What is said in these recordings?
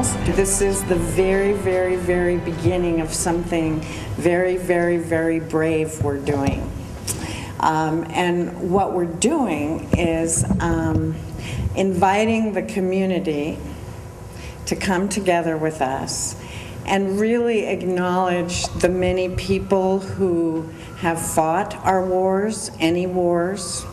else. This is the very, very, very beginning of something very, very, very brave we're doing. And what we're doing is inviting the community to come together with us and really acknowledge the many people who have fought our wars, any wars,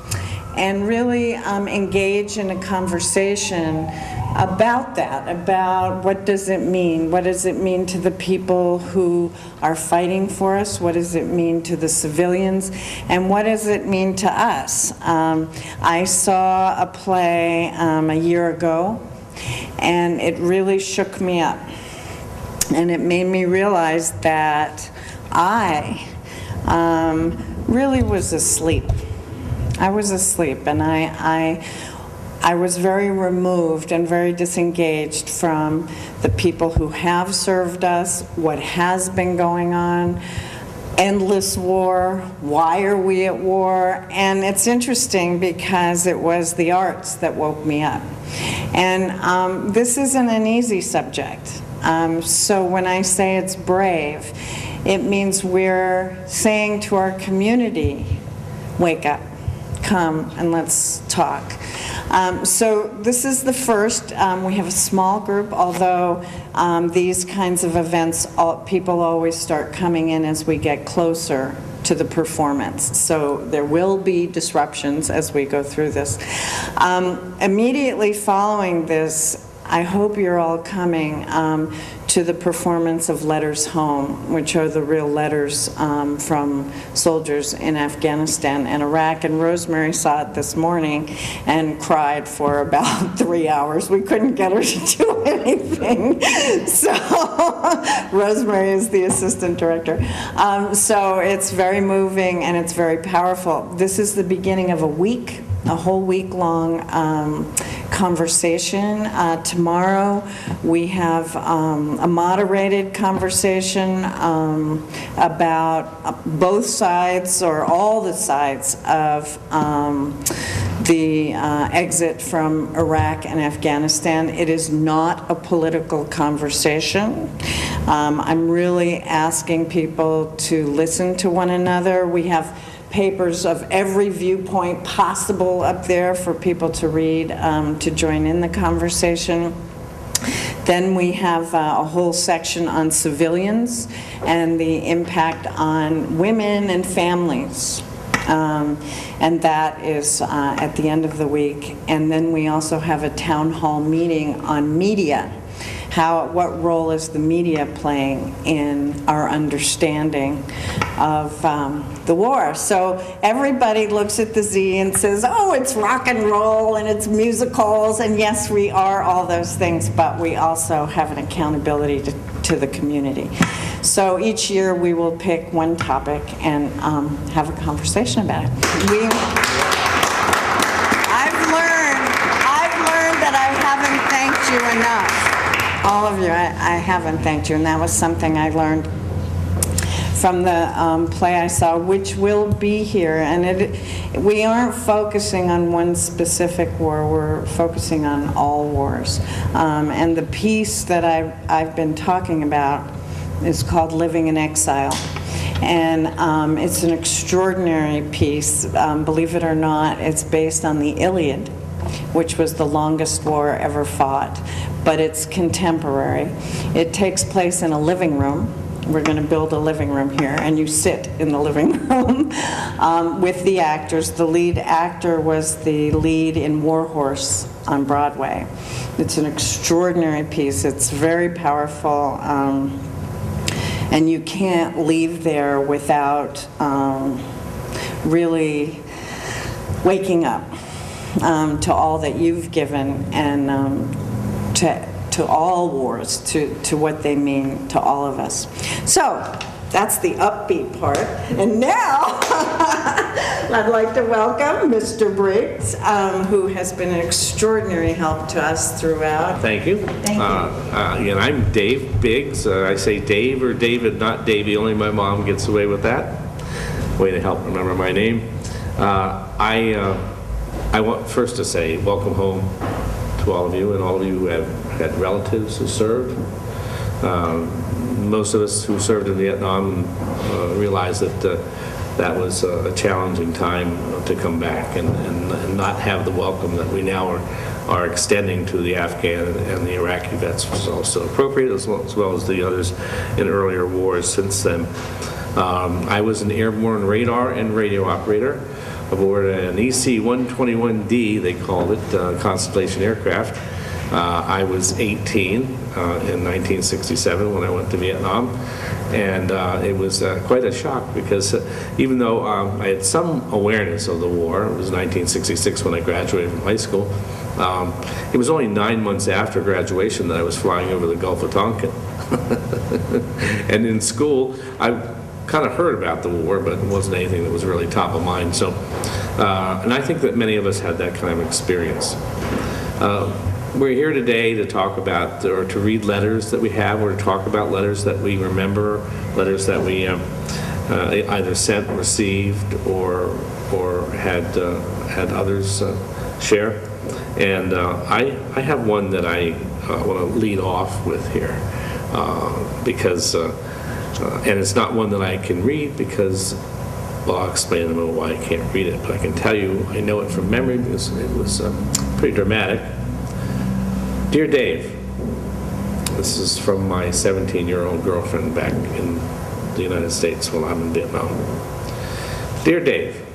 and really engage in a conversation about that, about what does it mean? What does it mean to the people who are fighting for us? What does it mean to the civilians? And what does it mean to us? I saw a play a year ago, and it really shook me up. And it made me realize that I really was asleep. I was asleep, and I was very removed and very disengaged from the people who have served us, what has been going on, endless war, why are we at war? And it's interesting because it was the arts that woke me up. And this isn't an easy subject. So when I say it's brave, it means we're saying to our community, wake up, come and let's talk. So this is the first. We have a small group, although these kinds of events, people always start coming in as we get closer to the performance. So there will be disruptions as we go through this. Immediately following this, I hope you're all coming to the performance of Letters Home, which are the real letters from soldiers in Afghanistan and Iraq. And Rosemary saw it this morning and cried for about 3 hours. We couldn't get her to do anything. So Rosemary is the assistant director. So it's very moving and it's very powerful. This is the beginning of a week, a whole week-long conversation. Tomorrow we have a moderated conversation about both sides or all the sides of the exit from Iraq and Afghanistan. It is not a political conversation. I'm really asking people to listen to one another. We have papers of every viewpoint possible up there for people to read, to join in the conversation. Then we have a whole section on civilians and the impact on women and families. And that is at the end of the week. And then we also have a town hall meeting on media. What role is the media playing in our understanding of the war? So everybody looks at the Z and says, oh, it's rock and roll and it's musicals, and yes, we are all those things, but we also have an accountability to the community. So each year we will pick one topic and have a conversation about it. I've learned that I haven't thanked you enough. All of you, I haven't thanked you, and that was something I learned from the play I saw, which will be here. And we aren't focusing on one specific war, we're focusing on all wars. And the piece that I've been talking about is called Living in Exile. And it's an extraordinary piece. Believe it or not, it's based on the Iliad, which was the longest war ever fought, but it's contemporary. It takes place in a living room. We're going to build a living room here, and you sit in the living room with the actors. The lead actor was the lead in War Horse on Broadway. It's an extraordinary piece. It's very powerful, and you can't leave there without really waking up to all that you've given, and to all wars, to what they mean to all of us. So that's the upbeat part. And now I'd like to welcome Mr. Briggs, who has been an extraordinary help to us throughout. Thank you. Thank you. Again, I'm Dave Biggs. I say Dave or David, not Davey. Only my mom gets away with that. Way to help remember my name. I want first to say welcome home to to all of you, and all of you who have had relatives who served. Most of us who served in Vietnam realize that that was a challenging time to come back and not have the welcome that we now are extending to the Afghan and the Iraqi vets, which is also appropriate, as well as the others in earlier wars since then. I was an airborne radar and radio operator aboard an EC-121D, they called it, Constellation aircraft. I was 18 in 1967 when I went to Vietnam, and it was quite a shock because even though I had some awareness of the war, it was 1966 when I graduated from high school, it was only 9 months after graduation that I was flying over the Gulf of Tonkin. And in school, I kind of heard about the war, but it wasn't anything that was really top of mind. So, and I think that many of us had that kind of experience. We're here today to talk about, or to read letters that we have, or to talk about letters that we remember, letters that we either sent, received, or had others share. And I have one that I want to lead off with here because, and it's not one that I can read because, well, I'll explain in a moment why I can't read it, but I can tell you I know it from memory because it was pretty dramatic. Dear Dave, this is from my 17-year-old girlfriend back in the United States while I'm in Vietnam. Dear Dave,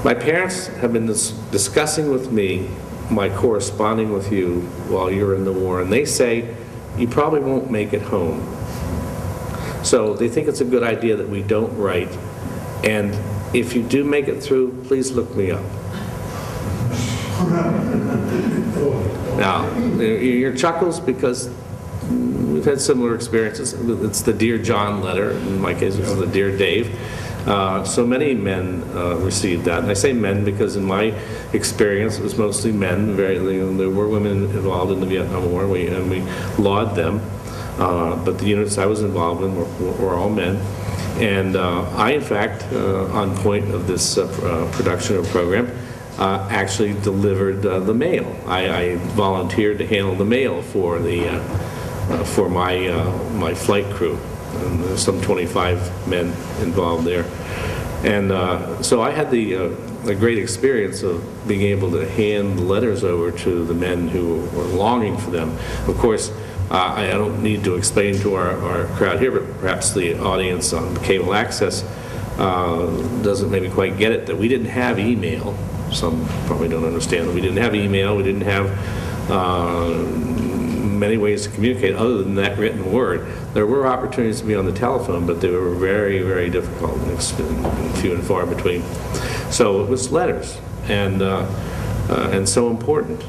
my parents have been discussing with me my corresponding with you while you're in the war, and they say you probably won't make it home. So they think it's a good idea that we don't write, and if you do make it through, please look me up. Now, your chuckles because we've had similar experiences. It's the Dear John letter. In my case, it was the Dear Dave. So many men received that. And I say men because in my experience, it was mostly men. There were women involved in the Vietnam War, and we laud them. But the units I was involved in were all men. And I, in fact, on point of this production or program, actually delivered the mail. I volunteered to handle the mail for my flight crew. And there's some 25 men involved there. And so I had the great experience of being able to hand the letters over to the men who were longing for them. Of course, I don't need to explain to our crowd here, but perhaps the audience on cable access doesn't maybe quite get it, that we didn't have email. Some probably don't understand that we didn't have email, we didn't have many ways to communicate other than that written word. There were opportunities to be on the telephone, but they were very, very difficult and few and far between. So it was letters, and so important.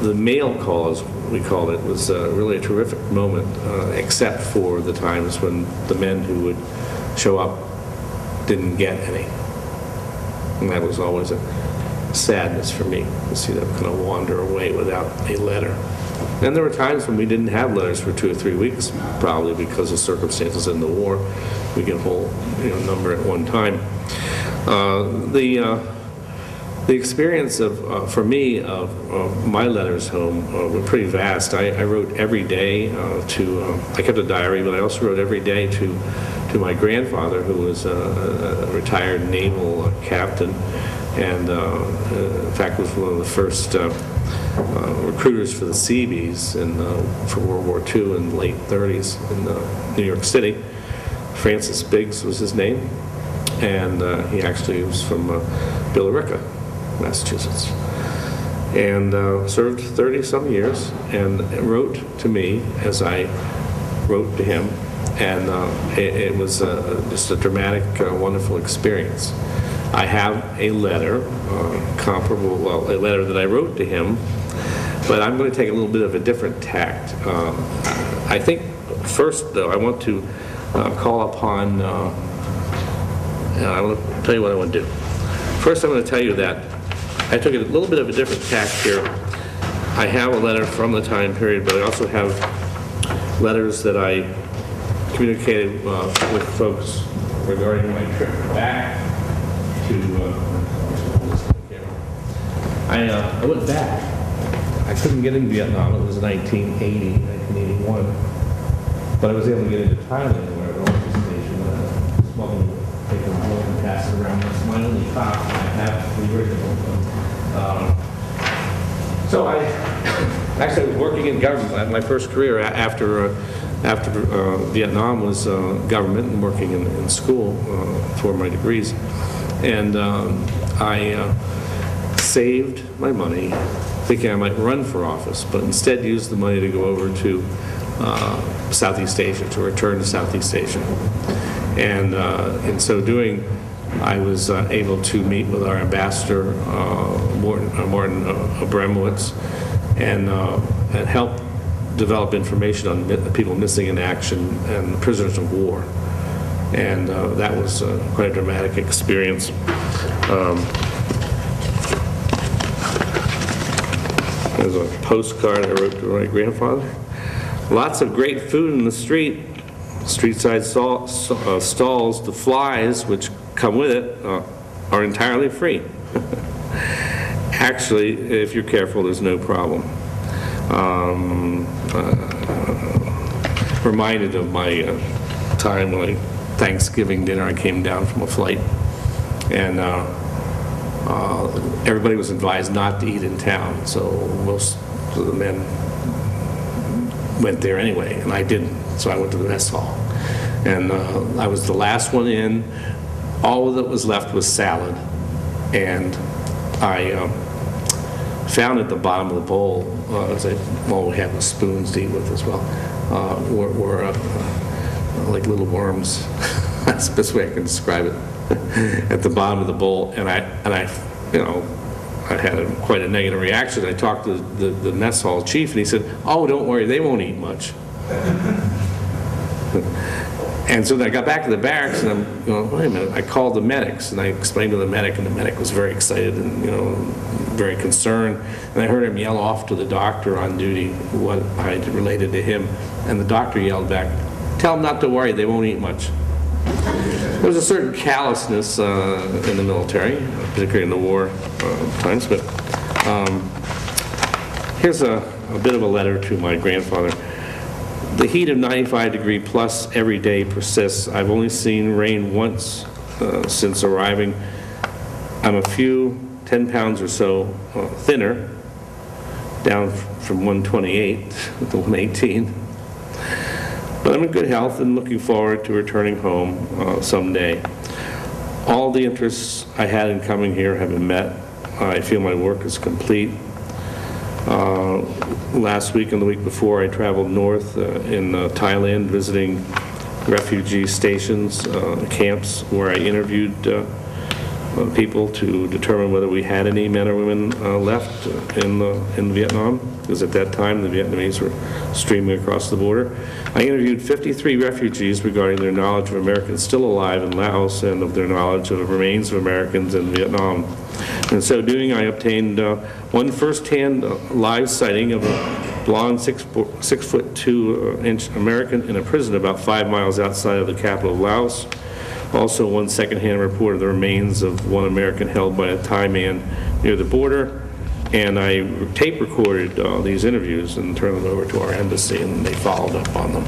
The mail call, as we called it, was really a terrific moment, except for the times when the men who would show up didn't get any. And that was always a sadness for me to see them kind of wander away without a letter. And there were times when we didn't have letters for 2 or 3 weeks, probably because of circumstances in the war. We get a whole number at one time. The experience for me of my letters home were pretty vast. I wrote every day I kept a diary, but I also wrote every day to my grandfather, who was a retired naval captain, and in fact was one of the first recruiters for the Seabees for World War II in the late 30s in New York City. Francis Biggs was his name, and he actually was from Billerica, Massachusetts, and served 30-some years, and wrote to me as I wrote to him, and it was just a dramatic, wonderful experience. I have a letter, a letter that I wrote to him, but I'm going to take a little bit of a different tact. I think first, though, I want to call upon, I want to tell you what I want to do. First, I'm going to tell you that I took a little bit of a different tack here. I have a letter from the time period, but I also have letters that I communicated with folks regarding my trip back to I went back. I couldn't get into Vietnam. It was 1980, 1981. But I was able to get into Thailand, where I was stationed. Smuggling, taking a boat and pass it around. That's my only copy. I have the original. So I actually was working in government. My first career after Vietnam was government and working in school for my degrees. And I saved my money thinking I might run for office, but instead used the money to go over to Southeast Asia, to return to Southeast Asia. And in so doing, I was able to meet with our ambassador, Morton Abramowitz, and help develop information on people missing in action and prisoners of war. And that was quite a dramatic experience. There's a postcard I wrote to my grandfather. Lots of great food in the street. Street-side stalls, the flies, which come with it, are entirely free. Actually, if you're careful, there's no problem. Reminded of my time when Thanksgiving dinner, I came down from a flight, and everybody was advised not to eat in town, so most of the men went there anyway, and I didn't, so I went to the mess hall. And I was the last one in. All that was left was salad, and I found at the bottom of the bowl, all we had was spoons to eat with as well, were like little worms. That's the best way I can describe it. At the bottom of the bowl, and I had quite a negative reaction. I talked to the mess hall chief, and he said, "Oh, don't worry, they won't eat much." And so then I got back to the barracks, and I'm going, wait a minute. I called the medics, and I explained to the medic, and the medic was very excited and very concerned. And I heard him yell off to the doctor on duty what I had related to him, and the doctor yelled back, "Tell them not to worry, they won't eat much." There was a certain callousness in the military, particularly in the war times. But here's a bit of a letter to my grandfather. The heat of 95 plus every day persists. I've only seen rain once since arriving. I'm a few 10 pounds or so thinner, down from 128 to 118. But I'm in good health and looking forward to returning home someday. All the interests I had in coming here have been met. I feel my work is complete. Last week and the week before, I traveled north in Thailand, visiting refugee stations, camps, where I interviewed people to determine whether we had any men or women left in Vietnam, because at that time the Vietnamese were streaming across the border. I interviewed 53 refugees regarding their knowledge of Americans still alive in Laos and of their knowledge of the remains of Americans in Vietnam. In so doing, I obtained one first-hand live sighting of a blonde 6'2" American in a prison about 5 miles outside of the capital of Laos. Also, one second-hand report of the remains of one American held by a Thai man near the border. And I tape recorded these interviews and turned them over to our embassy, and they followed up on them.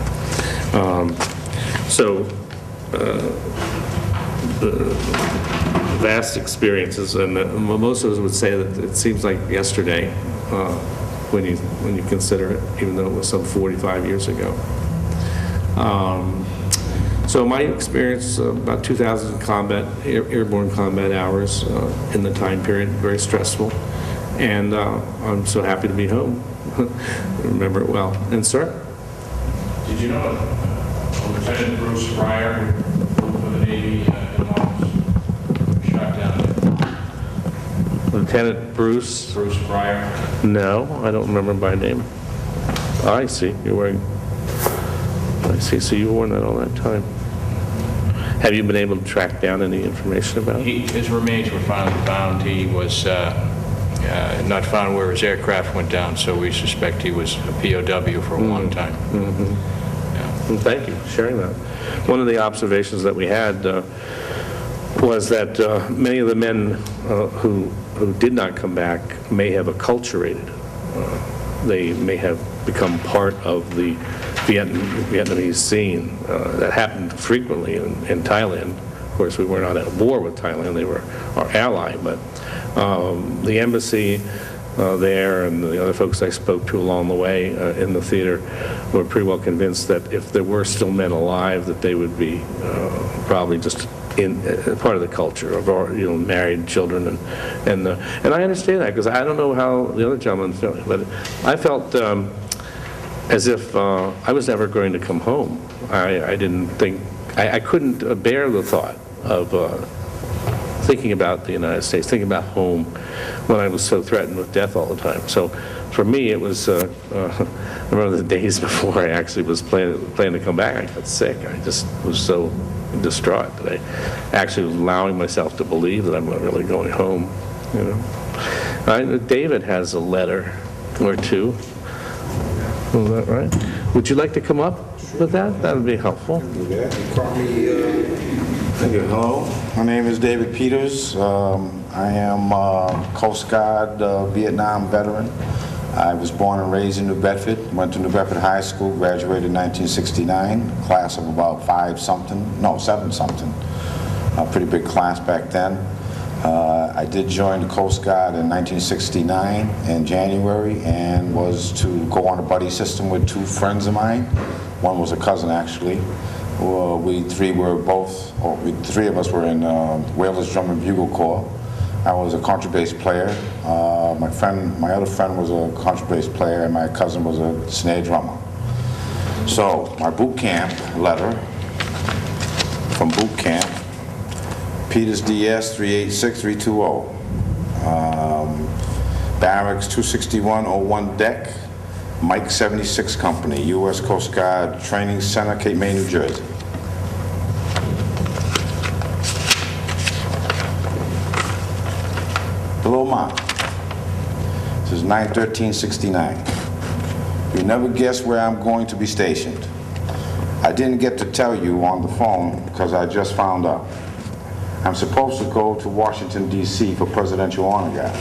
Vast experiences, and most of us would say that it seems like yesterday when you consider it, even though it was some 45 years ago. So my experience, about 2,000 airborne combat hours in the time period, very stressful, and I'm so happy to be home. Remember it well. And sir? Did you know Lieutenant Bruce Fryer, for the Navy in Laos, shot down? Lieutenant Bruce Fryer? No, I don't remember by name. I see. You're wearing... I see. So you wore that all that time. Have you been able to track down any information about it? His remains were finally found. He was not found where his aircraft went down, so we suspect he was a POW for a long time. Mm-hmm. Yeah. Well, thank you for sharing that. One of the observations that we had was that many of the men who did not come back may have acculturated. They may have become part of the Vietnamese scene. That happened frequently in Thailand. Of course, we were not at war with Thailand. They were our ally, but the embassy there and the other folks I spoke to along the way in the theater were pretty well convinced that if there were still men alive, that they would be probably just in part of the culture of our, married children, and I understand that, because I don't know how the other gentleman felt, but I felt as if I was never going to come home. I didn't think, I couldn't bear the thought of thinking about the United States, thinking about home, when I was so threatened with death all the time. So for me, it was, I remember the days before I actually was planning to come back, I got sick. I just was so distraught that I actually was allowing myself to believe that I'm not really going home, David has a letter or two. Is that right? Would you like to come up with that? That would be helpful. Hello, my name is David Peters. I am a Coast Guard Vietnam veteran. I was born and raised in New Bedford, went to New Bedford High School, graduated in 1969, class of about 7-something, a pretty big class back then. I did join the Coast Guard in 1969 in January, and was to go on a buddy system with two friends of mine. One was a cousin, actually. We three of us were in Whalers Drum and Bugle Corps. I was a contrabass player. My other friend was a contrabass player, and my cousin was a snare drummer. So my boot camp letter from boot camp, Peters DS 386320, Barracks 26101 Deck, Mike 76 Company, U.S. Coast Guard Training Center, Cape May, New Jersey. Below mine, this is 9/13/69. You never guess where I'm going to be stationed. I didn't get to tell you on the phone because I just found out. I'm supposed to go to Washington, D.C. for Presidential Honor Guard.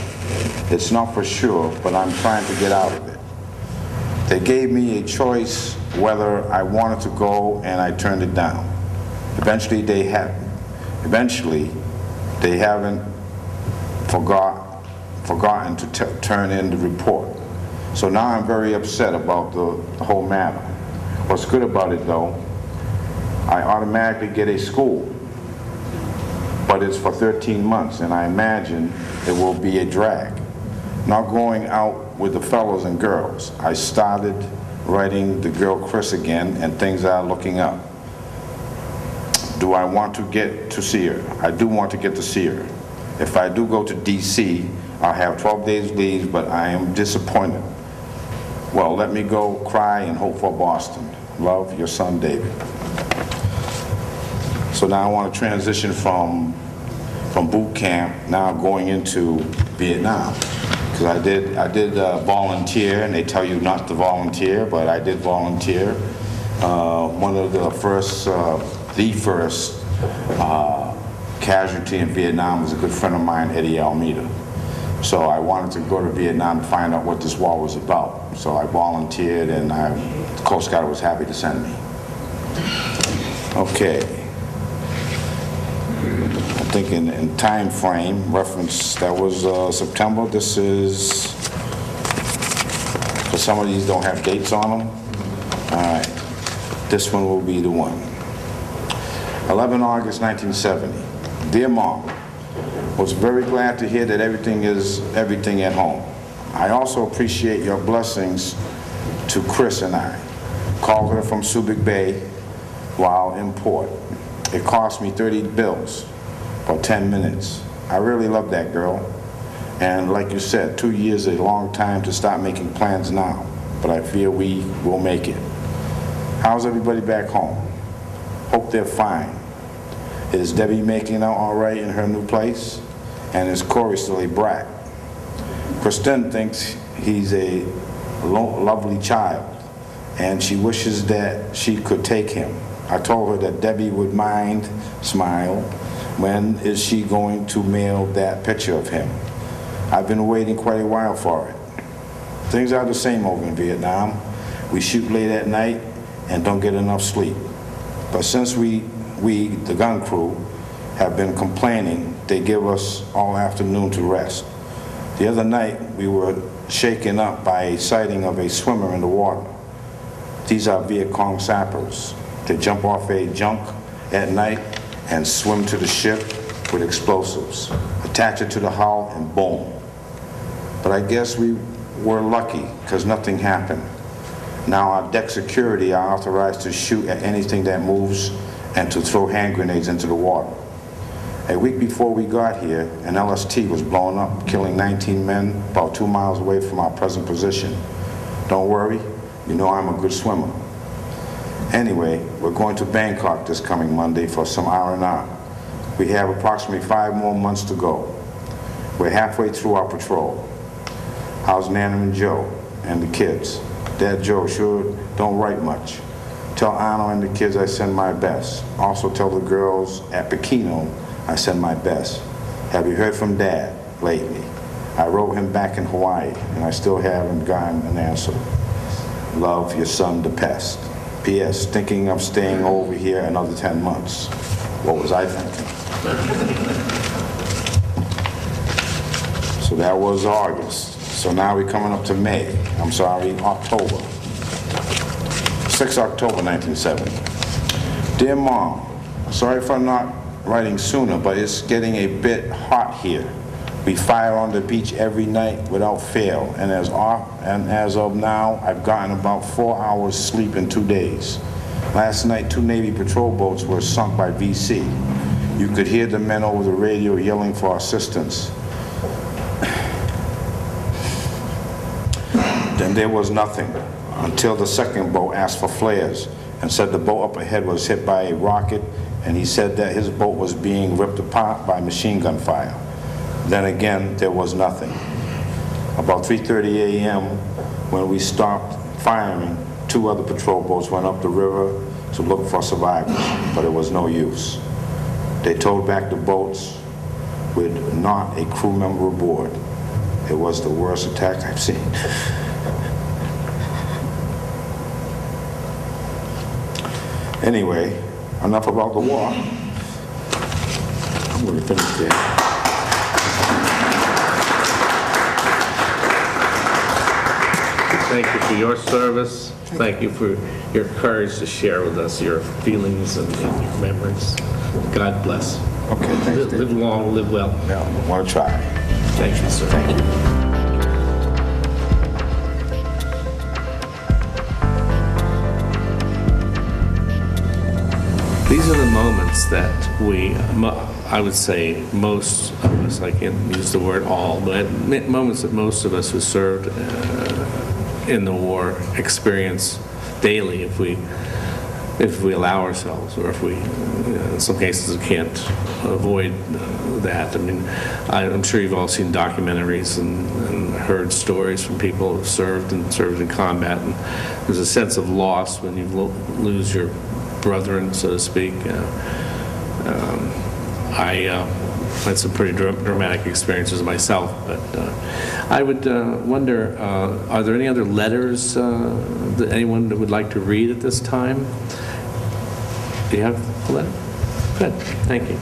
It's not for sure, but I'm trying to get out of it. They gave me a choice whether I wanted to go, and I turned it down. Eventually they haven't forgotten to turn in the report. So now I'm very upset about the whole matter. What's good about it, though, I automatically get a school, but it's for 13 months, and I imagine it will be a drag. Not going out with the fellows and girls. I started writing the girl Chris again, and things are looking up. Do I want to get to see her? I do want to get to see her. If I do go to D.C., I'll have 12 days leave, but I am disappointed. Well, let me go cry and hope for Boston. Love, your son, David. So now I want to transition from boot camp, now going into Vietnam. Because I did volunteer, and they tell you not to volunteer, but I did volunteer. One of the first casualty in Vietnam was a good friend of mine, Eddie Almeida. So I wanted to go to Vietnam to find out what this war was about. So I volunteered, and the Coast Guard was happy to send me. Okay. I think in time frame reference, that was September. This is, for some of these don't have dates on them. All right. This one will be the one. 11 August 1970. Dear Mom, was very glad to hear that everything is everything at home. I also appreciate your blessings to Chris and I. Called her from Subic Bay while in port. It cost me 30 bills for 10 minutes. I really love that girl. And like you said, 2 years is a long time to start making plans now, but I feel we will make it. How's everybody back home? Hope they're fine. Is Debbie making out all right in her new place? And is Corey still a brat? Kristen thinks he's a lovely child, and she wishes that she could take him. I told her that Debbie would mind, smile, When is she going to mail that picture of him? I've been waiting quite a while for it. Things are the same over in Vietnam. We shoot late at night and don't get enough sleep. But since we, the gun crew, have been complaining, they give us all afternoon to rest. The other night, we were shaken up by a sighting of a swimmer in the water. These are Viet Cong sappers. They jump off a junk at night and swim to the ship with explosives, attach it to the hull, and boom. But I guess we were lucky because nothing happened. Now our deck security are authorized to shoot at anything that moves and to throw hand grenades into the water. A week before we got here, an LST was blown up, killing 19 men about 2 miles away from our present position. Don't worry, you know I'm a good swimmer. Anyway, we're going to Bangkok this coming Monday for some R&R. We have approximately 5 more months to go. We're halfway through our patrol. How's Nana and Joe and the kids? Dad Joe sure don't write much. Tell Anna and the kids I send my best. Also tell the girls at Pequeno I send my best. Have you heard from Dad lately? I wrote him back in Hawaii, and I still haven't gotten an answer. Love, your son, the pest. P.S. Thinking of staying over here another 10 months. What was I thinking? So that was August. So now we're coming up to October. 6 October 1970. Dear Mom, sorry for not writing sooner, but it's getting a bit hot here. We fire on the beach every night without fail, and as of now, I've gotten about 4 hours sleep in 2 days. Last night, 2 Navy patrol boats were sunk by VC. You could hear the men over the radio yelling for assistance. Then there was nothing until the second boat asked for flares and said the boat up ahead was hit by a rocket, and he said that his boat was being ripped apart by machine gun fire. Then again, there was nothing. About 3:30 a.m., when we stopped firing, 2 other patrol boats went up the river to look for survivors, but it was no use. They towed back the boats with not a crew member aboard. It was the worst attack I've seen. Anyway, enough about the war. I'm going to finish there. Thank you for your service. Thank you for your courage to share with us your feelings and your memories. God bless. Okay, thanks, Live long, live well. Yeah, I want to try. Thank you, sir. Thank you. These are the moments that I would say most of us, I can't use the word all, but moments that most of us who served in the war experience daily if we allow ourselves, or if we, in some cases, can't avoid that. I mean, I'm sure you've all seen documentaries and heard stories from people who've served in combat, and there's a sense of loss when you lose your brethren, so to speak. I had some pretty dramatic experiences myself, but I would wonder, are there any other letters that anyone would like to read at this time? Do you have a letter? Good, thank you.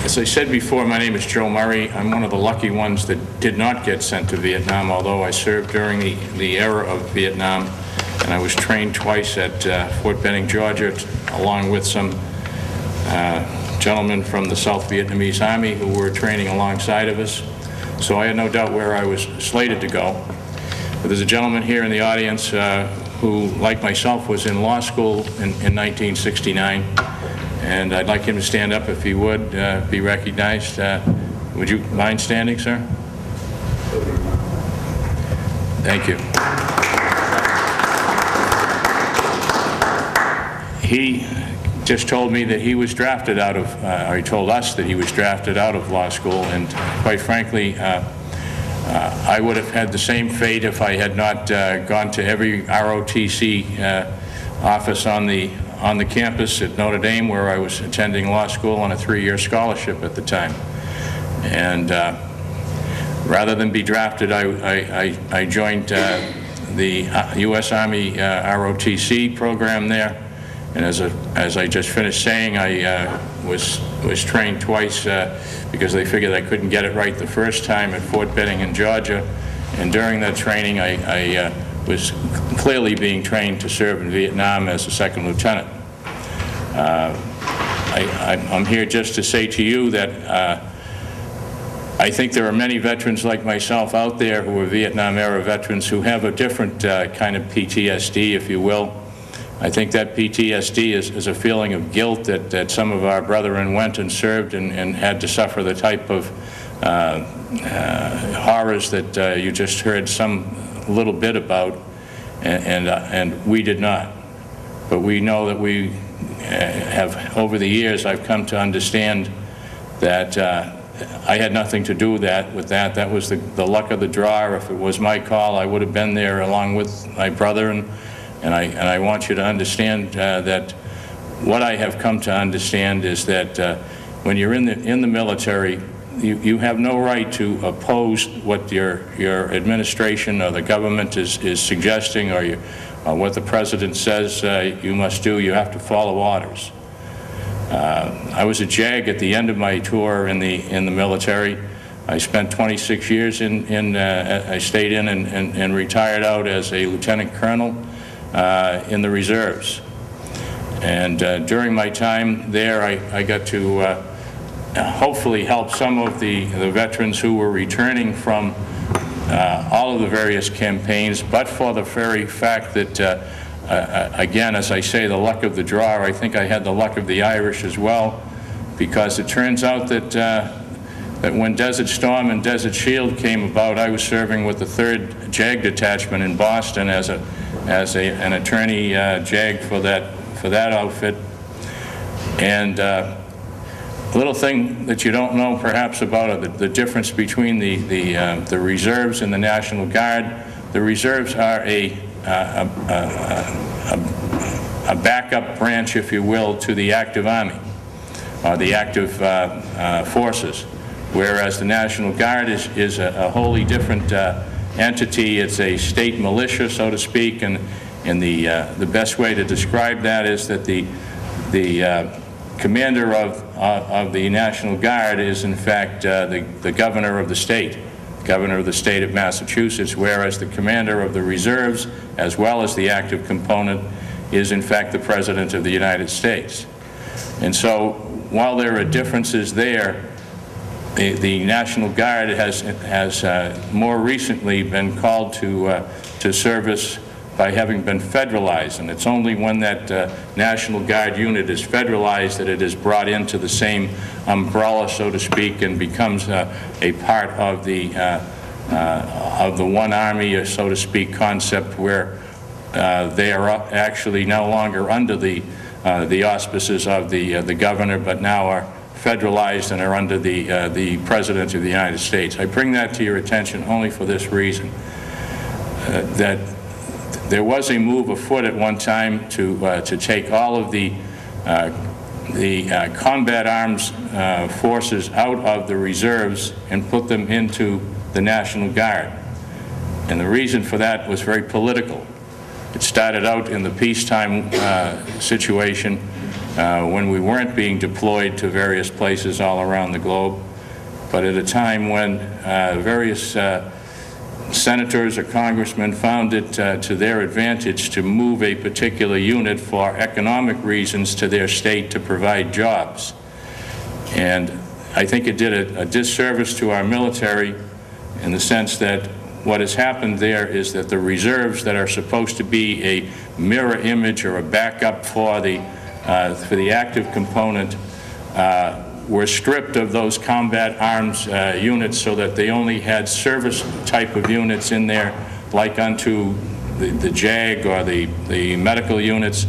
As I said before, my name is Joe Murray. I'm one of the lucky ones that did not get sent to Vietnam, although I served during the era of Vietnam, and I was trained twice at Fort Benning, Georgia, along with some gentlemen from the South Vietnamese Army who were training alongside of us. So I had no doubt where I was slated to go. But there's a gentleman here in the audience who, like myself, was in law school in 1969. And I'd like him to stand up if he would be recognized. Would you mind standing, sir? Thank you. He just told me that he was drafted out of, or he told us that he was drafted out of law school, and quite frankly, I would have had the same fate if I had not gone to every ROTC office on the on the campus at Notre Dame, where I was attending law school on a 3-year scholarship at the time. And rather than be drafted, I joined the U.S. Army ROTC program there. And as I just finished saying, I was trained twice because they figured I couldn't get it right the first time at Fort Benning in Georgia. And during that training, I was clearly being trained to serve in Vietnam as a second lieutenant. I'm here just to say to you that I think there are many veterans like myself out there who are Vietnam-era veterans who have a different kind of PTSD, if you will. I think that PTSD is a feeling of guilt that some of our brethren went and served and had to suffer the type of horrors that you just heard some little bit about, and we did not. But we know that we have, over the years, I've come to understand that I had nothing to do with that. That was the luck of the draw. If it was my call, I would have been there along with my brother, and I want you to understand that what I have come to understand is that when you're in the military, you have no right to oppose what your administration or the government is suggesting, or what the president says you must do. You have to follow orders. I was a JAG at the end of my tour in the military. I spent 26 years I stayed in and retired out as a lieutenant colonel in the reserves. And during my time there, I got to hopefully help some of the veterans who were returning from all of the various campaigns, but for the very fact that, again, as I say, the luck of the draw, I think I had the luck of the Irish as well, because it turns out that when Desert Storm and Desert Shield came about, I was serving with the 3rd JAG detachment in Boston as an attorney JAG for that outfit. And a little thing that you don't know perhaps about the difference between the reserves and the National Guard. The reserves are a backup branch, if you will, to the active army, or the active forces, whereas the National Guard is a wholly different entity. It's a state militia, so to speak, and the best way to describe that is that the commander of the National Guard is, in fact, the governor of the state of Massachusetts, whereas the commander of the reserves, as well as the active component, is, in fact, the President of the United States. And so, while there are differences there, the National Guard has more recently been called to service by having been federalized, and it's only when that National Guard unit is federalized that it is brought into the same umbrella, so to speak, and becomes a part of the one army, so to speak, concept, where they are actually no longer under the auspices of the governor, but now are federalized and are under the President of the United States. I bring that to your attention only for this reason, that there was a move afoot at one time to take all of the combat arms forces out of the reserves and put them into the National Guard. And the reason for that was very political. It started out in the peacetime situation when we weren't being deployed to various places all around the globe, but at a time when various senators or congressmen found it to their advantage to move a particular unit for economic reasons to their state to provide jobs. And I think it did a disservice to our military in the sense that what has happened there is that the reserves that are supposed to be a mirror image or a backup for the active component were stripped of those combat arms units so that they only had service type of units in there, like unto the JAG or the medical units,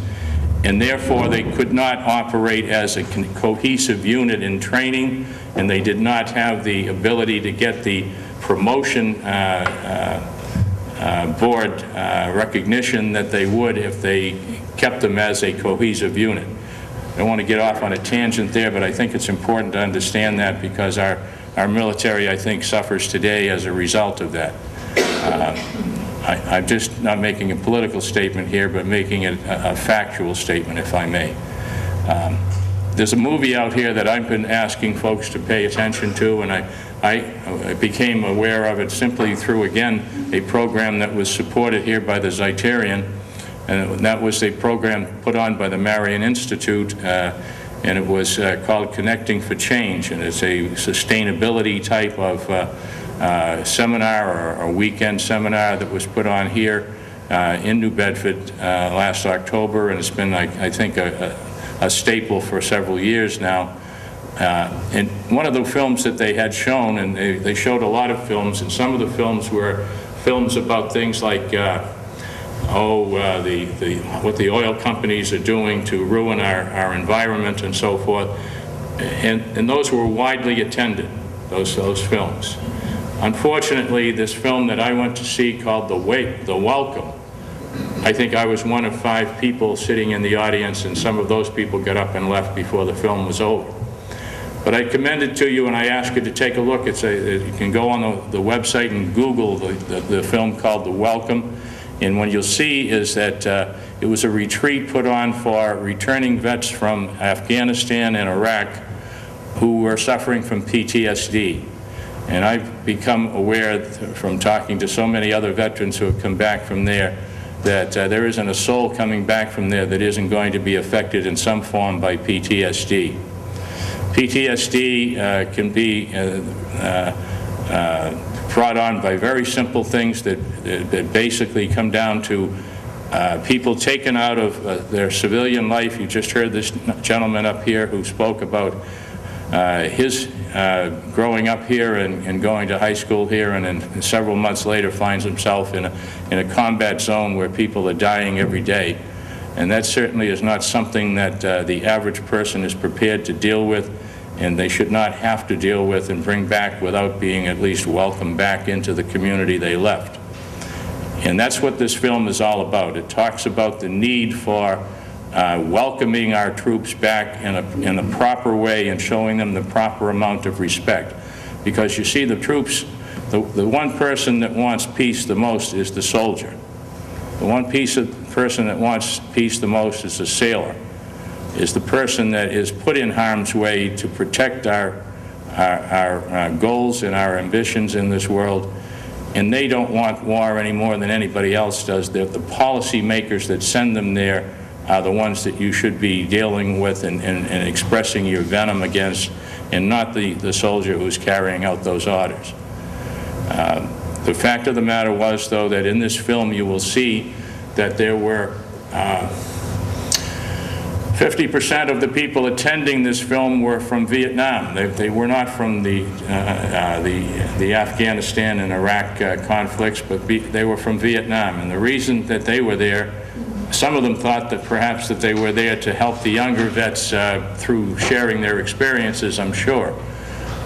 and therefore they could not operate as a cohesive unit in training, and they did not have the ability to get the promotion board recognition that they would if they kept them as a cohesive unit. I don't want to get off on a tangent there, but I think it's important to understand that because our military, I think, suffers today as a result of that. I'm just not making a political statement here, but making it a factual statement, if I may. There's a movie out here that I've been asking folks to pay attention to, and I became aware of it simply through, again, a program that was supported here by the Zeiterion, and that was a program put on by the Marion Institute, and it was called Connecting for Change, and it's a sustainability type of seminar or weekend seminar that was put on here in New Bedford last October, and it's been, I think, a staple for several years now. And one of the films that they had shown, and they showed a lot of films, and some of the films were films about things like what the oil companies are doing to ruin our environment and so forth, and those were widely attended, those films. Unfortunately, this film that I went to see called The Welcome, I think I was one of 5 people sitting in the audience, and some of those people got up and left before the film was over. But I commend it to you, and I ask you to take a look. You can go on the website and Google the film called The Welcome, and what you'll see is that it was a retreat put on for returning vets from Afghanistan and Iraq who were suffering from PTSD. And I've become aware from talking to so many other veterans who have come back from there that there isn't a soul coming back from there that isn't going to be affected in some form by PTSD. PTSD can be brought on by very simple things that basically come down to people taken out of their civilian life. You just heard this gentleman up here who spoke about his growing up here and going to high school here, and then several months later finds himself in a combat zone where people are dying every day. And that certainly is not something that the average person is prepared to deal with, and they should not have to deal with and bring back without being at least welcomed back into the community they left. And that's what this film is all about. It talks about the need for welcoming our troops back in a proper way and showing them the proper amount of respect. Because you see, the troops, the one person that wants peace the most is the soldier. The one person that wants peace the most is the sailor, is the person that is put in harm's way to protect our goals and our ambitions in this world. And they don't want war any more than anybody else does. The policy makers that send them there are the ones that you should be dealing with and expressing your venom against, and not the soldier who's carrying out those orders. The fact of the matter was, though, that in this film you will see that there were 50% of the people attending this film were from Vietnam. They were not from the Afghanistan and Iraq conflicts, but they were from Vietnam. And the reason that they were there, some of them thought that perhaps that they were there to help the younger vets through sharing their experiences, I'm sure.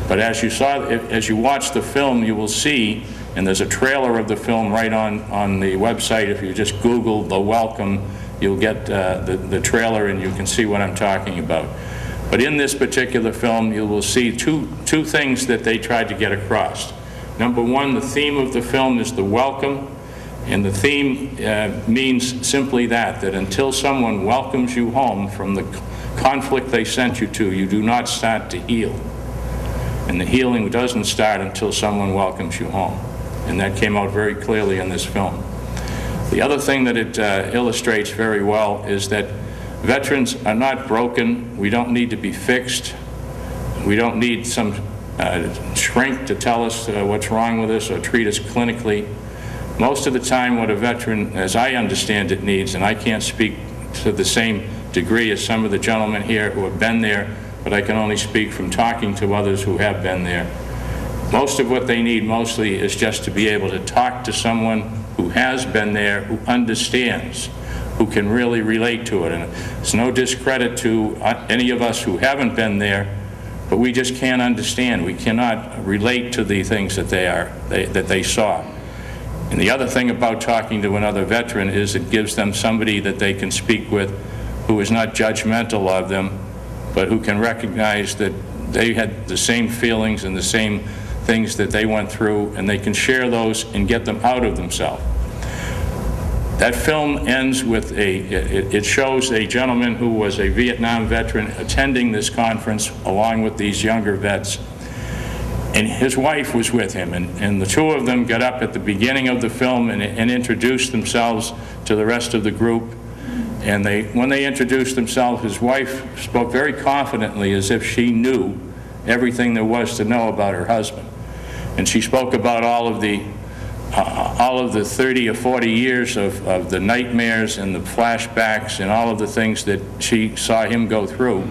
But as you watch the film, you will see, and there's a trailer of the film right on the website. If you just Google The Welcome, you'll get the trailer and you can see what I'm talking about. But in this particular film, you will see two things that they tried to get across. Number one, the theme of the film is the welcome, and the theme means simply that until someone welcomes you home from the conflict they sent you to, you do not start to heal. And the healing doesn't start until someone welcomes you home. And that came out very clearly in this film. The other thing that it illustrates very well is that veterans are not broken. We don't need to be fixed. We don't need some shrink to tell us what's wrong with us or treat us clinically. Most of the time what a veteran, as I understand it, needs, and I can't speak to the same degree as some of the gentlemen here who have been there, but I can only speak from talking to others who have been there. Most of what they need mostly is just to be able to talk to someone who has been there, who understands, who can really relate to it. And it's no discredit to any of us who haven't been there, but we just can't understand. We cannot relate to the things that they saw. And the other thing about talking to another veteran is it gives them somebody that they can speak with who is not judgmental of them, but who can recognize that they had the same feelings and the same things that they went through, and they can share those and get them out of themselves. That film ends with it shows a gentleman who was a Vietnam veteran attending this conference along with these younger vets, and his wife was with him, and the two of them got up at the beginning of the film and introduced themselves to the rest of the group. And when they introduced themselves, his wife spoke very confidently as if she knew everything there was to know about her husband. And she spoke about all of the 30 or 40 years of the nightmares and the flashbacks and all of the things that she saw him go through,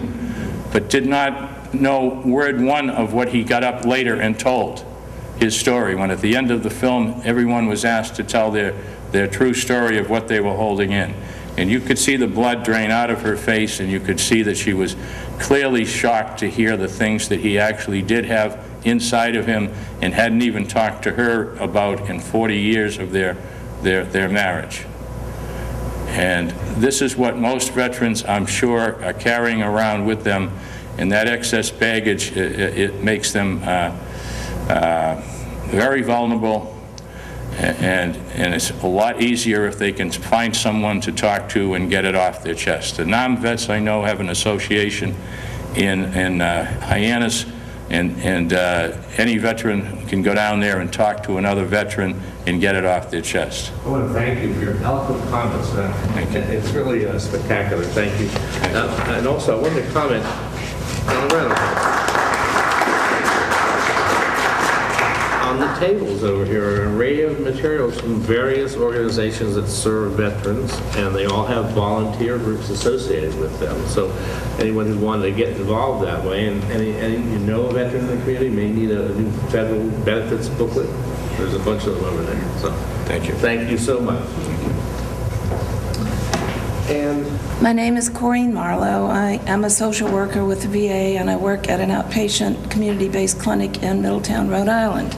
but did not know word one of what he got up later and told his story, when at the end of the film everyone was asked to tell their true story of what they were holding in. And you could see the blood drain out of her face, and you could see that she was clearly shocked to hear the things that he actually did have inside of him and hadn't even talked to her about in 40 years of their marriage. And this is what most veterans, I'm sure, are carrying around with them, and that excess baggage, it makes them very vulnerable. And it's a lot easier if they can find someone to talk to and get it off their chest. The non-vets I know have an association in Hyannis, and any veteran can go down there and talk to another veteran and get it off their chest. I want to thank you for your eloquent comments. Thank you. It's really spectacular. Thank you. And also, I wanted to comment on the tables over here are an array of materials from various organizations that serve veterans, and they all have volunteer groups associated with them. So anyone who wanted to get involved that way, and any a veteran in the community may need a new federal benefits booklet. There's a bunch of them over there. So Thank you. Thank you so much. And My name is Corinne Marlowe. I am a social worker with the VA, and I work at an outpatient community-based clinic in Middletown, Rhode Island.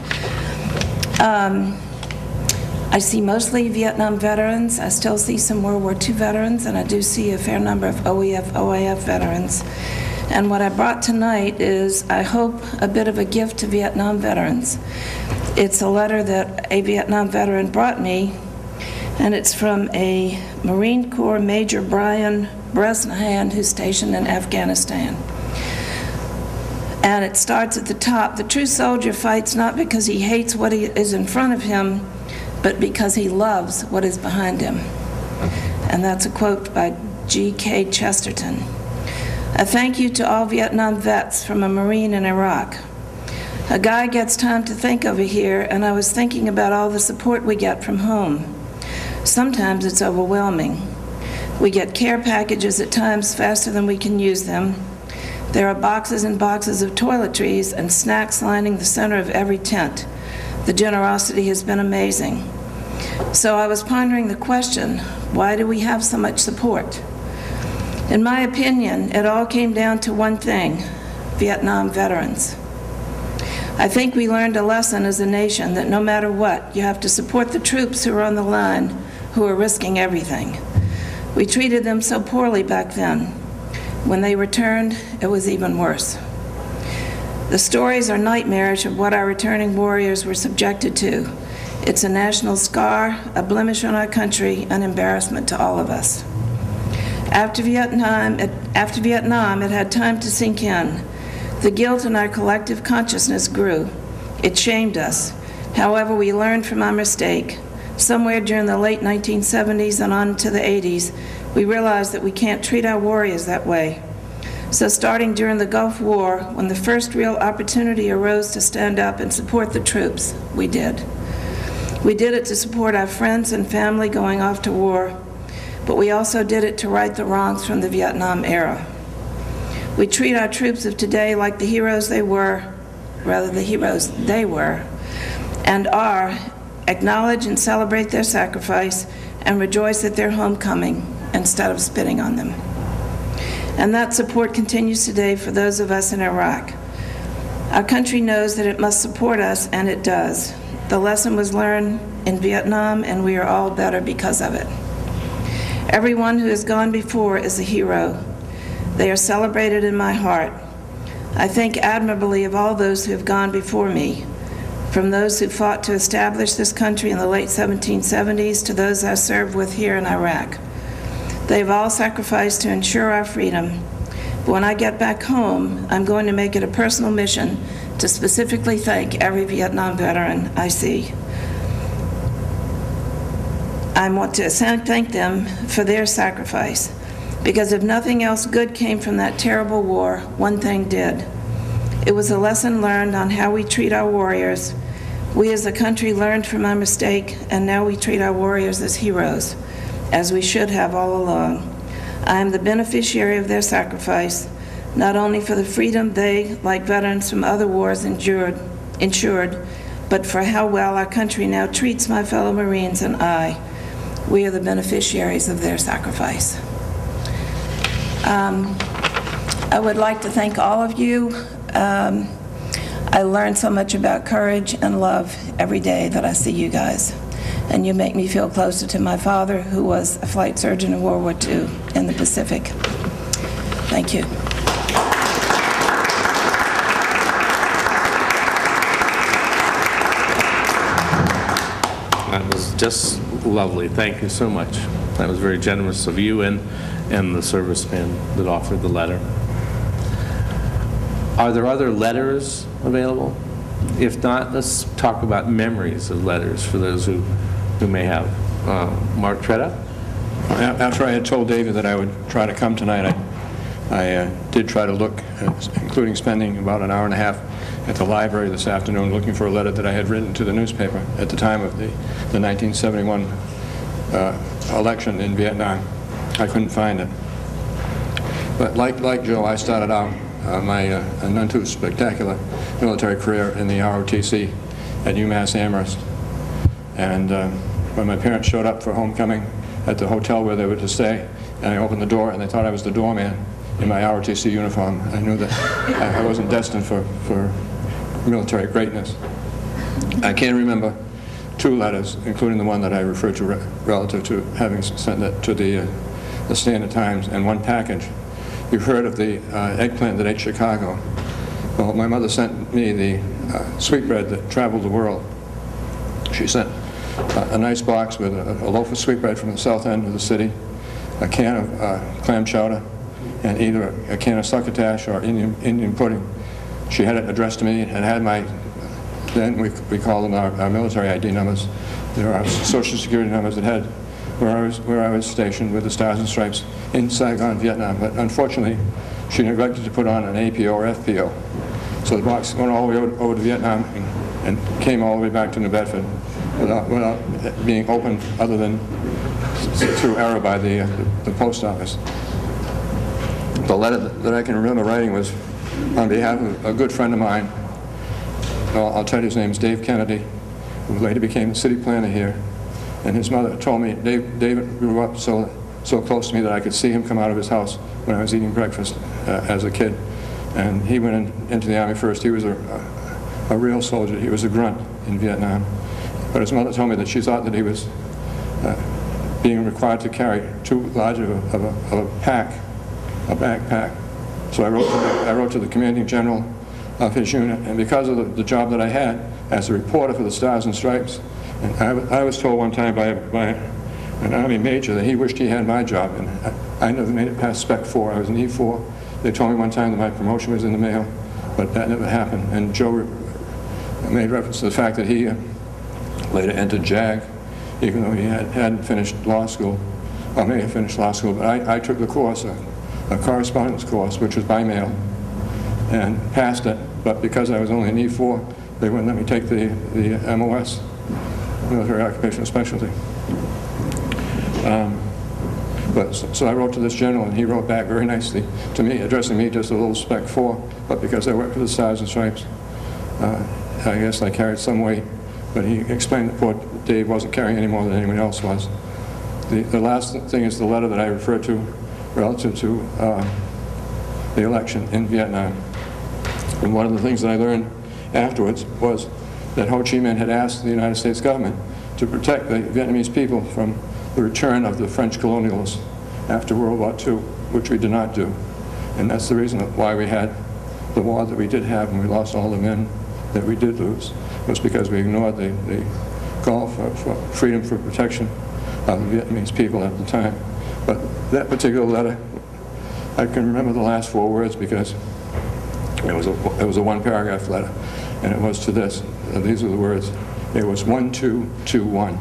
I see mostly Vietnam veterans. I still see some World War II veterans, and I do see a fair number of OEF, OIF veterans. And what I brought tonight is, I hope, a bit of a gift to Vietnam veterans. It's a letter that a Vietnam veteran brought me, and it's from a Marine Corps Major Brian Bresnahan, who's stationed in Afghanistan. And it starts at the top. The true soldier fights not because he hates what is in front of him, but because he loves what is behind him. And that's a quote by G.K. Chesterton. A thank you to all Vietnam vets from a Marine in Iraq. A guy gets time to think over here, and I was thinking about all the support we get from home. Sometimes it's overwhelming. We get care packages at times faster than we can use them. There are boxes and boxes of toiletries and snacks lining the center of every tent. The generosity has been amazing. So I was pondering the question, why do we have so much support? In my opinion, it all came down to one thing: Vietnam veterans. I think we learned a lesson as a nation that no matter what, you have to support the troops who are on the line, who are risking everything. We treated them so poorly back then. When they returned, it was even worse. The stories are nightmarish of what our returning warriors were subjected to. It's a national scar, a blemish on our country, an embarrassment to all of us. After Vietnam, it had time to sink in. The guilt in our collective consciousness grew. It shamed us. However, we learned from our mistake. Somewhere during the late 1970s and on to the 80s, we realized that we can't treat our warriors that way. So starting during the Gulf War, when the first real opportunity arose to stand up and support the troops, we did. We did it to support our friends and family going off to war, but we also did it to right the wrongs from the Vietnam era. We treat our troops of today like the heroes they were, and are, acknowledge and celebrate their sacrifice, and rejoice at their homecoming instead of spitting on them. And that support continues today for those of us in Iraq. Our country knows that it must support us, and it does. The lesson was learned in Vietnam, and we are all better because of it. Everyone who has gone before is a hero. They are celebrated in my heart. I think admirably of all those who have gone before me, from those who fought to establish this country in the late 1770s to those I served with here in Iraq. They have all sacrificed to ensure our freedom. But when I get back home, I'm going to make it a personal mission to specifically thank every Vietnam veteran I see. I want to thank them for their sacrifice, because if nothing else good came from that terrible war, one thing did. It was a lesson learned on how we treat our warriors. We as a country learned from our mistake, and now we treat our warriors as heroes, as we should have all along. I am the beneficiary of their sacrifice, not only for the freedom they, like veterans from other wars, ensured, but for how well our country now treats my fellow Marines and I. We are the beneficiaries of their sacrifice. I would like to thank all of you. I learn so much about courage and love every day that I see you guys. And you make me feel closer to my father, who was a flight surgeon in World War II in the Pacific. Thank you. That was just lovely. Thank you so much. That was very generous of you and the serviceman that offered the letter. Are there other letters available? If not, let's talk about memories of letters for those who may have. Mark Tretta? After I had told David that I would try to come tonight, I did try to look, including spending about an hour and a half at the library this afternoon looking for a letter that I had written to the newspaper at the time of the 1971 election in Vietnam. I couldn't find it. But like Joe, I started out my none too spectacular military career in the ROTC at UMass Amherst. And when my parents showed up for homecoming at the hotel where they were to stay, and I opened the door and they thought I was the doorman in my ROTC uniform, I knew that I wasn't destined for military greatness. I can remember two letters, including the one that I referred to relative to having sent it to the Standard Times, and one package. You've heard of the eggplant that ate Chicago. Well, my mother sent me the sweetbread that traveled the world. She sent a nice box with a loaf of sweetbread from the south end of the city, a can of clam chowder, and either a can of succotash or Indian pudding. She had it addressed to me and had my, then we call them our military ID numbers. There are Social Security numbers that had where I was stationed with the Stars and Stripes in Saigon, Vietnam. But unfortunately, she neglected to put on an APO or FPO. So the box went all the way over to Vietnam and came all the way back to New Bedford without being opened other than through error by the post office. The letter that I can remember writing was on behalf of a good friend of mine. I'll tell you his name is Dave Kennedy, who later became the city planner here. And his mother told me, David grew up so close to me that I could see him come out of his house when I was eating breakfast as a kid. And he went into the Army first. He was a real soldier. He was a grunt in Vietnam. But his mother told me that she thought that he was being required to carry too large of a backpack. So I wrote to the commanding general of his unit, and because of the job that I had as a reporter for the Stars and Stripes, and I was told one time by an Army major that he wished he had my job, and I never made it past Spec 4. I was an E4. They told me one time that my promotion was in the mail, but that never happened. And Joe made reference to the fact that he later entered JAG, even though he hadn't finished law school, or may have finished law school. But I took the course, a correspondence course, which was by mail, and passed it. But because I was only an E4, they wouldn't let me take the MOS, Military Occupational Specialty. So I wrote to this general, and he wrote back very nicely to me, addressing me just a little Spec 4, but because I worked for the Stars and Stripes, I guess I carried some weight, but he explained that poor Dave wasn't carrying any more than anyone else was. The last thing is the letter that I referred to relative to the election in Vietnam. And one of the things that I learned afterwards was that Ho Chi Minh had asked the United States government to protect the Vietnamese people from the return of the French colonialists after World War II, which we did not do. And that's the reason why we had the war that we did have, and we lost all the men that we did lose, was because we ignored the call for freedom, for protection of the Vietnamese people at the time. But that particular letter, I can remember the last 4 words because it was a one-paragraph letter, and it was to this. These are the words. It was 1221.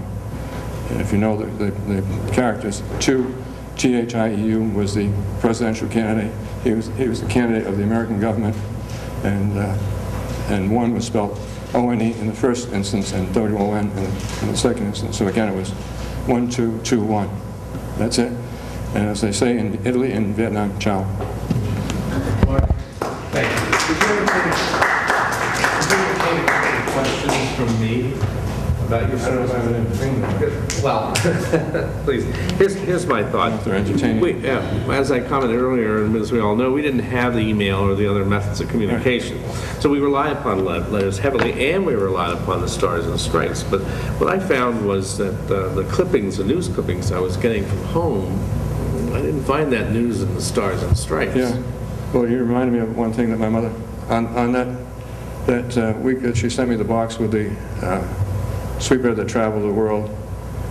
And if you know the characters, 2, T-H-I-E-U, was the presidential candidate. He was the candidate of the American government, and 1 was spelled O-N-E in the first instance and W-O-N in the second instance. So again, it was 1221. That's it. And as they say in Italy and Vietnam, ciao. Thank you. Is there any questions from me about your service? Well, please. Here's my thought. They're entertaining. As I commented earlier, and as we all know, we didn't have the email or the other methods of communication. Right. So we rely upon letters heavily, and we relied upon the Stars and Stripes. But what I found was that the clippings, the news clippings I was getting from home, I didn't find that news in the Stars and Stripes. Yeah. Well, you reminded me of one thing that my mother, on that week that she sent me the box with the sweetbread that traveled the world,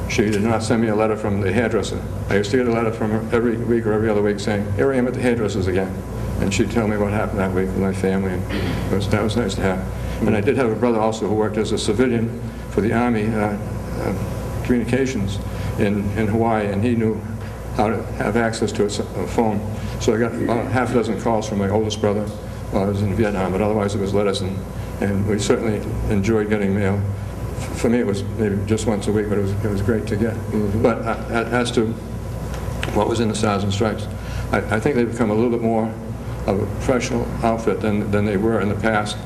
she did not send me a letter from the hairdresser. I used to get a letter from her every week or every other week saying, here I am at the hairdresser's again. And she'd tell me what happened that week with my family, and that was nice to have. And I did have a brother also who worked as a civilian for the Army communications in Hawaii, and he knew how to have access to a phone. So I got about half a dozen calls from my oldest brother while I was in Vietnam, but otherwise it was letters, and we certainly enjoyed getting mail. For me, it was maybe just once a week, but it was great to get. Mm-hmm. But as to what was in the Stars and Stripes, I think they've become a little bit more of a professional outfit than they were in the past.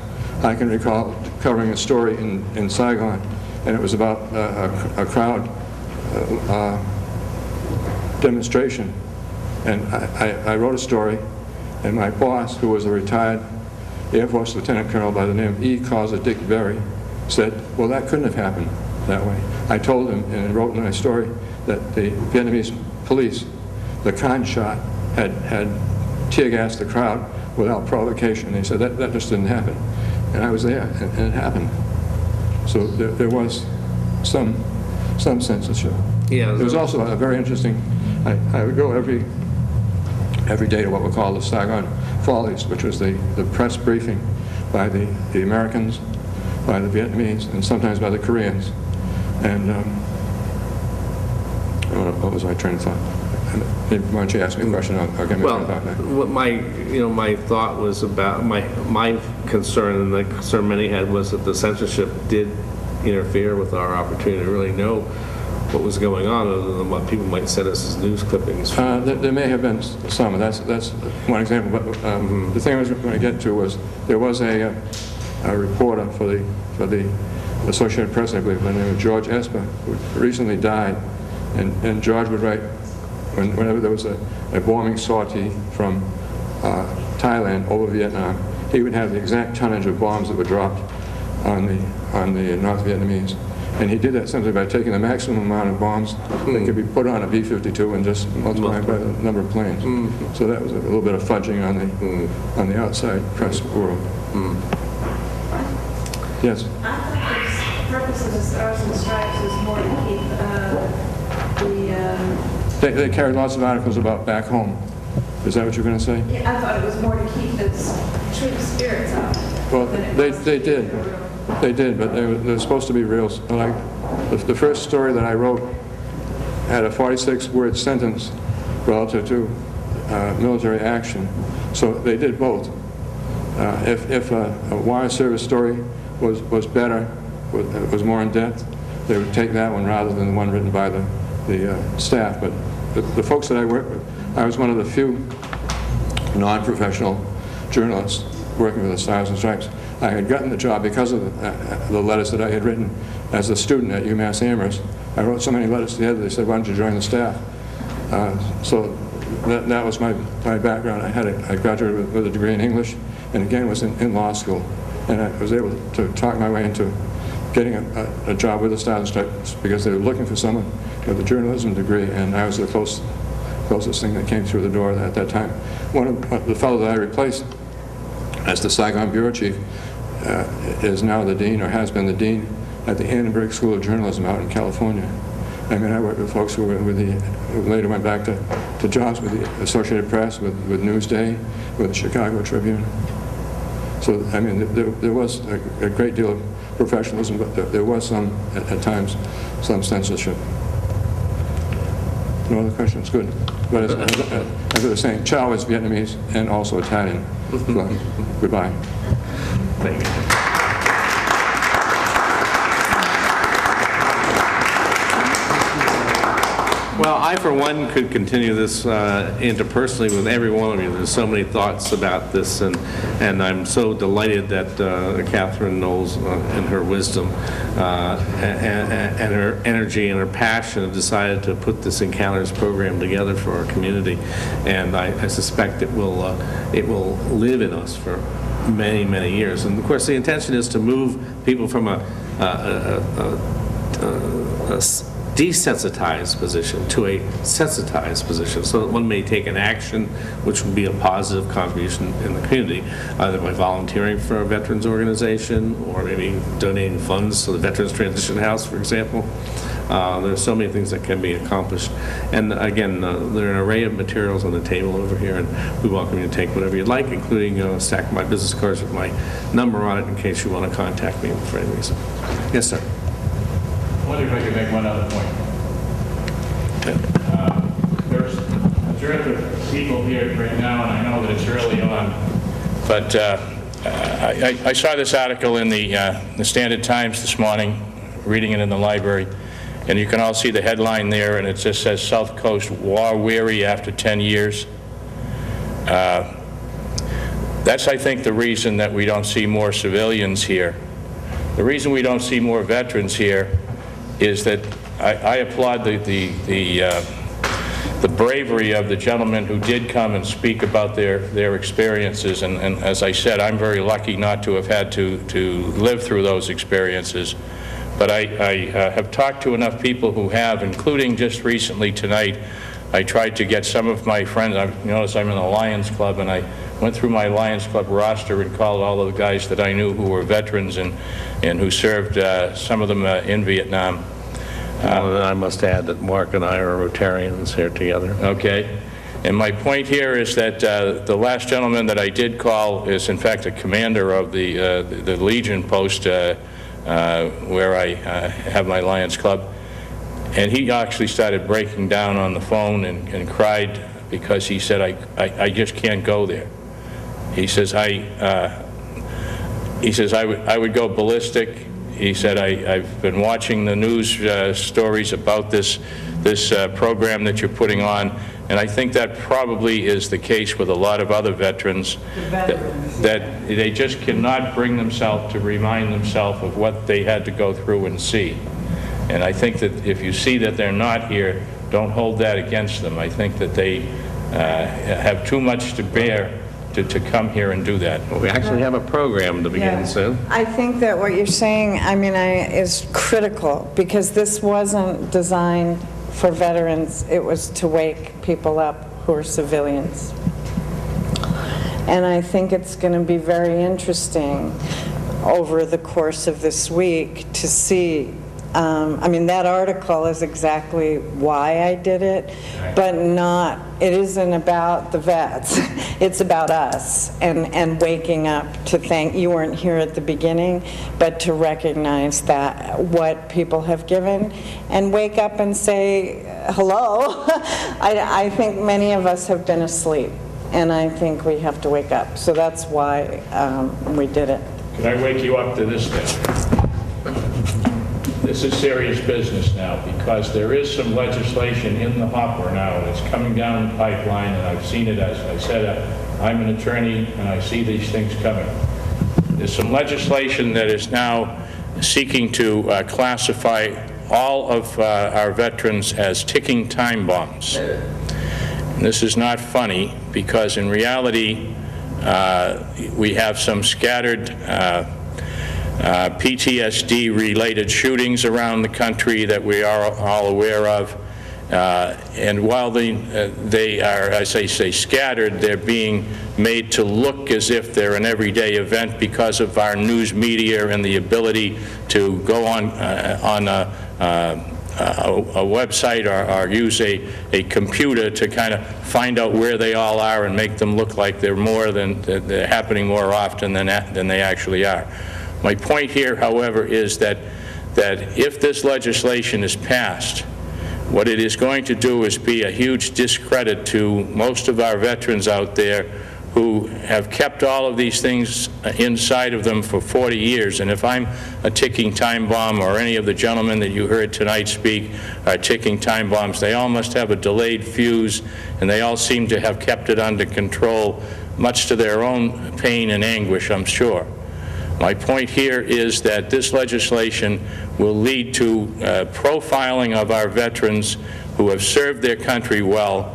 I can recall covering a story in Saigon, and it was about a crowd demonstration. And I wrote a story, and my boss, who was a retired Air Force Lieutenant Colonel by the name of E. Causa Dick Berry, said, well, that couldn't have happened that way. I told him, and I wrote in my story, that the Vietnamese police, the con shot, had tear gassed the crowd without provocation. And they said, that just didn't happen. And I was there, and it happened. So there was some censorship. Yeah, there was also a very interesting, I would go every day to what we call the Saigon Follies, which was the press briefing by the Americans, by the Vietnamese, and sometimes by the Koreans. And what was my train of thought? Why don't you ask me a question? I'll get my train of thought back. What my thought was about my concern, and the concern many had, was that the censorship did interfere with our opportunity to really know what was going on, other than what people might send us as news clippings. There may have been some. That's one example. But the thing I was going to get to was there was a reporter for the Associated Press, I believe, by the name of George Esper, who recently died, and George would write whenever there was a bombing sortie from Thailand over Vietnam, he would have the exact tonnage of bombs that were dropped on the North Vietnamese. And he did that simply by taking the maximum amount of bombs that could be put on a B-52 and just multiplying by the number of planes. So that was a little bit of fudging on the outside press world. Yes? I thought the purpose of the Stars and Stripes was more to keep They carried lots of articles about back home. Is that what you're going to say? I thought it was more to keep the troop spirits up. Well, they did. They did, but they're supposed to be real. Like the first story that I wrote had a 46-word sentence relative to military action. So they did both. If a wire service story was better, was more in depth, they would take that one rather than the one written by the staff. But the folks that I worked with, I was one of the few non-professional journalists working with the Stars and Stripes. I had gotten the job because of the letters that I had written as a student at UMass Amherst. I wrote so many letters together, they said, why don't you join the staff? So that was my background. I graduated with a degree in English, and again was in law school. And I was able to talk my way into getting a job with the Star Instructors because they were looking for someone with a journalism degree, and I was the closest thing that came through the door at that time. One of the fellow that I replaced as the Saigon Bureau Chief is now the dean, or has been the dean, at the Annenberg School of Journalism out in California. I mean, I worked with folks who later went back to jobs with the Associated Press, with Newsday, with the Chicago Tribune. So, I mean, there was a great deal of professionalism, but there was some, at times, some censorship. No other questions? Good. But as I was saying, Chow is Vietnamese and also Italian. So, goodbye. Thank you. Well, I, for one, could continue this interpersonally with every one of you. There's so many thoughts about this, and I'm so delighted that Catherine Knowles, in her wisdom and her energy and her passion, have decided to put this Encounters program together for our community. And I suspect it will live in us for many, many years. And of course, the intention is to move people from a desensitized position to a sensitized position, so that one may take an action which would be a positive contribution in the community, either by volunteering for a veterans organization or maybe donating funds to the Veterans Transition House, for example. There are so many things that can be accomplished. And again, there are an array of materials on the table over here, and we welcome you to take whatever you'd like, including a stack of my business cards with my number on it in case you want to contact me for any reason. Yes, sir. I wonder if I could make one other point. There's a dearth of people here right now, and I know that it's early on, but I saw this article in the Standard Times this morning, reading it in the library, and you can all see the headline there, and it just says, South Coast war weary after 10 years. That's, I think, the reason that we don't see more civilians here. The reason we don't see more veterans here is that I applaud the bravery of the gentlemen who did come and speak about their experiences, and as I said, I'm very lucky not to have had to live through those experiences. But I have talked to enough people who have, including just recently tonight. I tried to get some of my friends. You notice I'm in the Lions Club, and I went through my Lions Club roster and called all of the guys that I knew who were veterans and who served, some of them in Vietnam. Well, I must add that Mark and I are Rotarians here together. Okay. And my point here is that the last gentleman that I did call is, in fact, a commander of the Legion post where I have my Lions Club. And he actually started breaking down on the phone and cried because he said, I just can't go there. He says, I would go ballistic. He said, I've been watching the news stories about this program that you're putting on, and I think that probably is the case with a lot of other veterans, that they just cannot bring themselves to remind themselves of what they had to go through and see. And I think that if you see that they're not here, don't hold that against them. I think that they have too much to bear to come here and do that. Well, we actually have a program to begin soon. I think that what you're saying, is critical, because this wasn't designed for veterans. It was to wake people up who are civilians. And I think it's going to be very interesting over the course of this week to see. That article is exactly why I did it, but it isn't about the vets. It's about us and waking up to thank, you weren't here at the beginning, but to recognize that what people have given and wake up and say, hello. I think many of us have been asleep, and I think we have to wake up. So that's why we did it. Can I wake you up to this then? This is serious business now, because there is some legislation in the hopper now that's coming down the pipeline, and I've seen it. As I said, I'm an attorney, and I see these things coming. There's some legislation that is now seeking to classify all of our veterans as ticking time bombs. And this is not funny, because in reality, we have some scattered PTSD-related shootings around the country that we are all aware of. And while they are, as I say, scattered, they're being made to look as if they're an everyday event because of our news media and the ability to go on a website or use a computer to kind of find out where they all are and make them look like they're they're happening more often than they actually are. My point here, however, is that if this legislation is passed, what it is going to do is be a huge discredit to most of our veterans out there who have kept all of these things inside of them for 40 years. And if I'm a ticking time bomb, or any of the gentlemen that you heard tonight speak are ticking time bombs, they all must have a delayed fuse, and they all seem to have kept it under control, much to their own pain and anguish, I'm sure. My point here is that this legislation will lead to profiling of our veterans who have served their country well,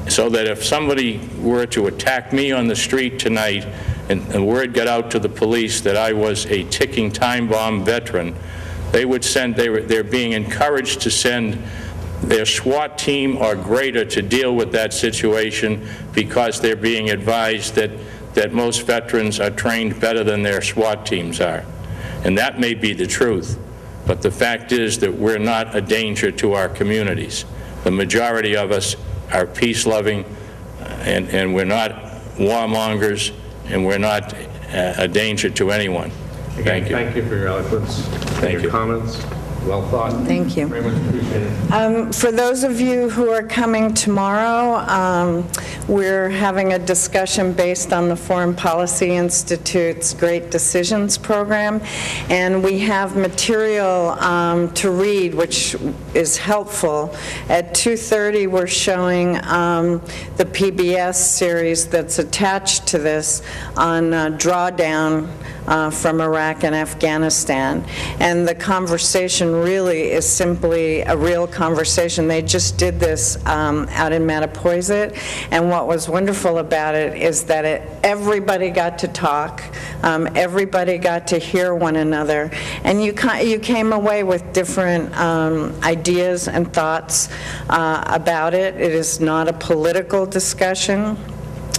so that if somebody were to attack me on the street tonight and word got out to the police that I was a ticking time bomb veteran, they would they're being encouraged to send their SWAT team or greater to deal with that situation, because they're being advised that most veterans are trained better than their SWAT teams are. And that may be the truth, but the fact is that we're not a danger to our communities. The majority of us are peace-loving, and we're not warmongers, and we're not a danger to anyone. Thank you. Thank you for your eloquence. Thank you. Comments. Well thought. Thank you. Very much appreciated. For those of you who are coming tomorrow, we're having a discussion based on the Foreign Policy Institute's Great Decisions program, and we have material to read, which is helpful. At 2:30, we're showing the PBS series that's attached to this on drawdown from Iraq and Afghanistan. And the conversation really is simply a real conversation. They just did this out in Mattapoisett, and what was wonderful about it is that everybody got to talk, everybody got to hear one another, and you came away with different ideas and thoughts about it. It is not a political discussion.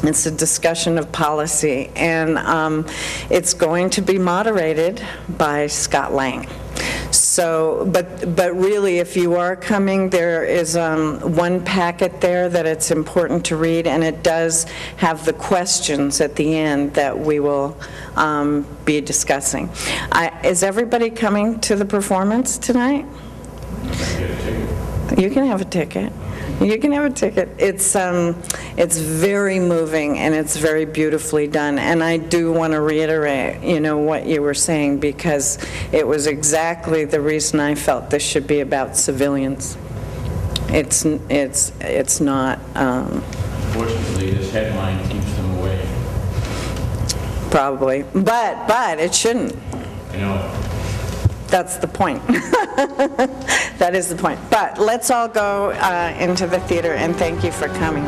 It's a discussion of policy, and it's going to be moderated by Scott Lang. So, but really, if you are coming, there is one packet there that it's important to read, and it does have the questions at the end that we will be discussing. Is everybody coming to the performance tonight? You can have a ticket. You can have a ticket. It's very moving, and it's very beautifully done. And I do want to reiterate, what you were saying, because it was exactly the reason I felt this should be about civilians. It's not. Unfortunately, this headline keeps them away. Probably, but it shouldn't. I know. That's the point. That is the point. But let's all go into the theater, and thank you for coming.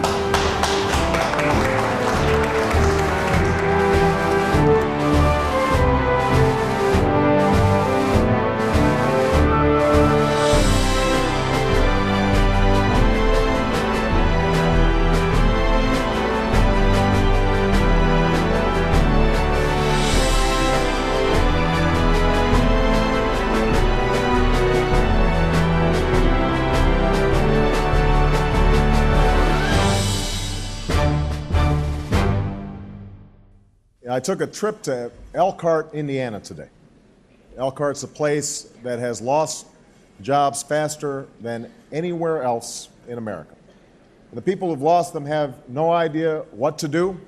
I took a trip to Elkhart, Indiana today. Elkhart's a place that has lost jobs faster than anywhere else in America. The people who've lost them have no idea what to do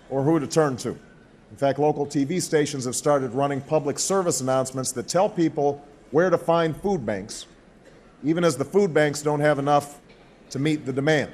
or who to turn to. In fact, local TV stations have started running public service announcements that tell people where to find food banks, even as the food banks don't have enough to meet the demand.